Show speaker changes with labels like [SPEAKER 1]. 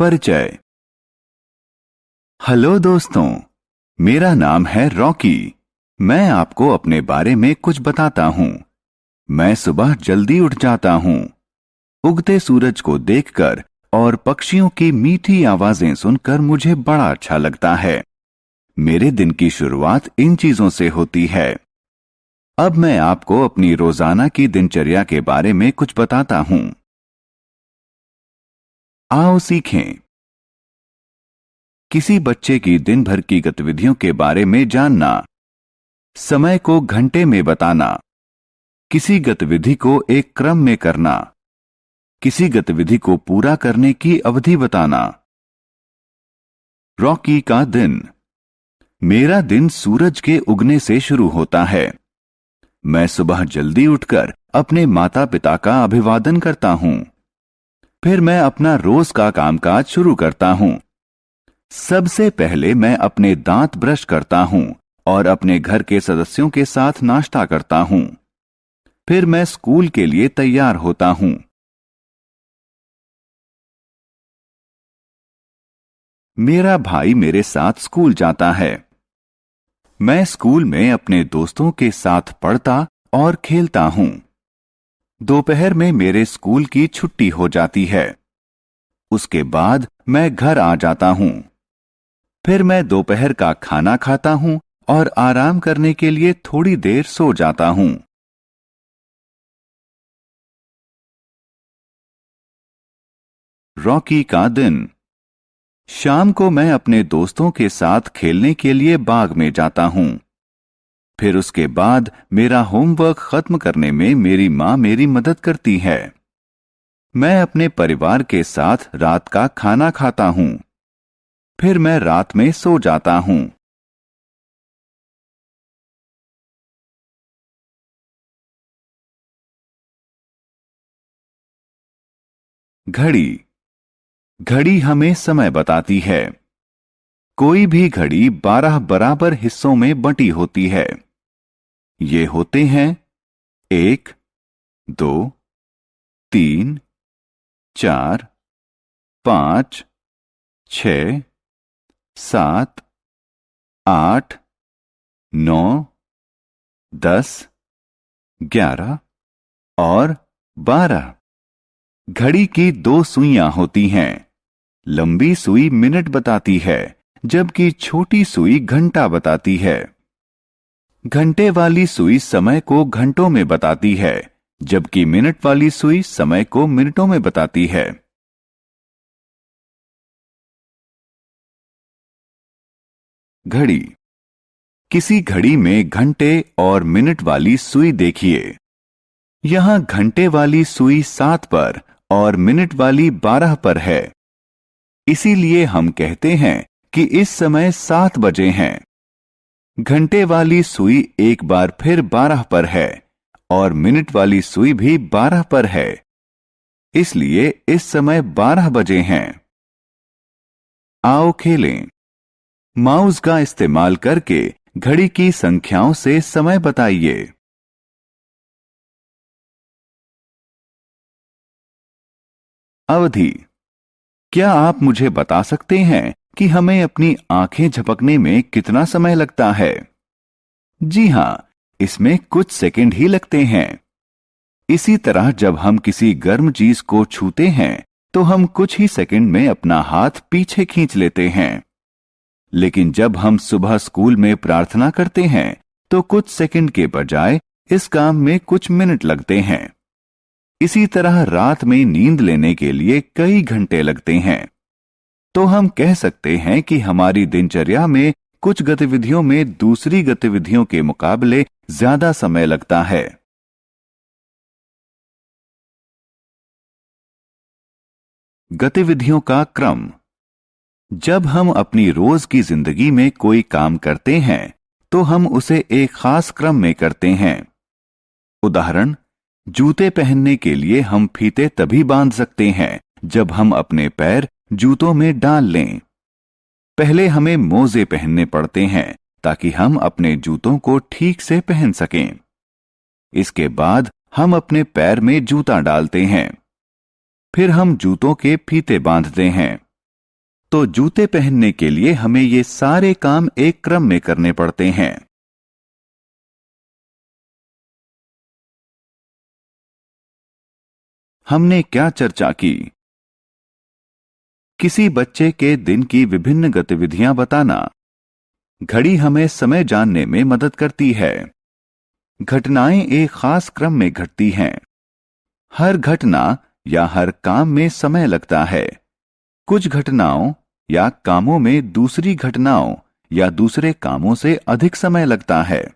[SPEAKER 1] परिचय। हेलो दोस्तों, मेरा नाम है रॉकी। मैं आपको अपने बारे में कुछ बताता हूँ। मैं सुबह जल्दी उठ जाता हूँ। उगते सूरज को देखकर और पक्षियों की मीठी आवाजें सुनकर मुझे बड़ा अच्छा लगता है। मेरे दिन की शुरुआत इन चीजों से होती है। अब मैं आपको अपनी रोजाना की दिनचर्या के बारे में कुछ बताता हूँ। आओ सीखें। किसी बच्चे की दिन भर की गतिविधियों के बारे में जानना। समय को घंटे में बताना। किसी गतिविधि को एक क्रम में करना। किसी गतिविधि को पूरा करने की अवधि बताना। रॉकी का दिन। मेरा दिन सूरज के उगने से शुरू होता है। मैं सुबह जल्दी उठकर अपने माता पिता का अभिवादन करता हूं। फिर मैं अपना रोज का कामकाज शुरू करता हूं। सबसे पहले मैं अपने दांत ब्रश करता हूं और अपने घर के सदस्यों के साथ नाश्ता करता हूं। फिर मैं स्कूल के लिए तैयार होता हूं। मेरा भाई मेरे साथ स्कूल जाता है। मैं स्कूल में अपने दोस्तों के साथ पढ़ता और खेलता हूं। दोपहर में मेरे स्कूल की छुट्टी हो जाती है। उसके बाद मैं घर आ जाता हूं। फिर मैं दोपहर का खाना खाता हूं और आराम करने के लिए थोड़ी देर सो जाता हूं। रॉकी का दिन। शाम को मैं अपने दोस्तों के साथ खेलने के लिए बाग में जाता हूं। फिर उसके बाद मेरा होमवर्क खत्म करने में मेरी मां मेरी मदद करती है। मैं अपने परिवार के साथ रात का खाना खाता हूं। फिर मैं रात में सो जाता हूं। घड़ी। घड़ी हमें समय बताती है। कोई भी घड़ी 12 बराबर हिस्सों में बंटी होती है। ये होते हैं 1, 2, 3, 4, 5, 6, 7, 8, 9, 10, 11 और 12। घड़ी की 2 सुइयां होती हैं। लंबी सुई मिनट बताती है, जबकि छोटी सुई घंटा बताती है। घंटे वाली सुई समय को घंटों में बताती है, जबकि मिनट वाली सुई समय को मिनटों में बताती है। घड़ी। किसी घड़ी में घंटे और मिनट वाली सुई देखिए। यहां घंटे वाली सुई 7 पर और मिनट वाली 12 पर है। इसीलिए हम कहते हैं कि इस समय 7 बजे हैं। घंटे वाली सुई एक बार फिर 12 पर है और मिनट वाली सुई भी 12 पर है। इसलिए इस समय 12 बजे हैं। आओ खेलें। माउस का इस्तेमाल करके घड़ी की संख्याओं से समय बताइए। अवधि। क्या आप मुझे बता सकते हैं कि हमें अपनी आंखें झपकने में कितना समय लगता है? जी हां, इसमें कुछ सेकंड ही लगते हैं। इसी तरह जब हम किसी गर्म चीज को छूते हैं तो हम कुछ ही सेकंड में अपना हाथ पीछे खींच लेते हैं। लेकिन जब हम सुबह स्कूल में प्रार्थना करते हैं तो कुछ सेकंड के बजाय इस काम में कुछ मिनट लगते हैं। इसी तरह रात में नींद लेने के लिए कई घंटे लगते हैं। तो हम कह सकते हैं कि हमारी दिनचर्या में कुछ गतिविधियों में दूसरी गतिविधियों के मुकाबले ज्यादा समय लगता है। गतिविधियों का क्रम। जब हम अपनी रोज की जिंदगी में कोई काम करते हैं तो हम उसे एक खास क्रम में करते हैं। उदाहरण, जूते पहनने के लिए हम फीते तभी बांध सकते हैं जब हम अपने पैर जूतों में डाल लें। पहले हमें मोजे पहनने पड़ते हैं ताकि हम अपने जूतों को ठीक से पहन सकें। इसके बाद हम अपने पैर में जूता डालते हैं। फिर हम जूतों के फीते बांधते हैं। तो जूते पहनने के लिए हमें ये सारे काम एक क्रम में करने पड़ते हैं। हमने क्या चर्चा की? किसी बच्चे के दिन की विभिन्न गतिविधियां बताना। घड़ी हमें समय जानने में मदद करती है। घटनाएं एक खास क्रम में घटती हैं। हर घटना या हर काम में समय लगता है। कुछ घटनाओं या कामों में दूसरी घटनाओं या दूसरे कामों से अधिक समय लगता है।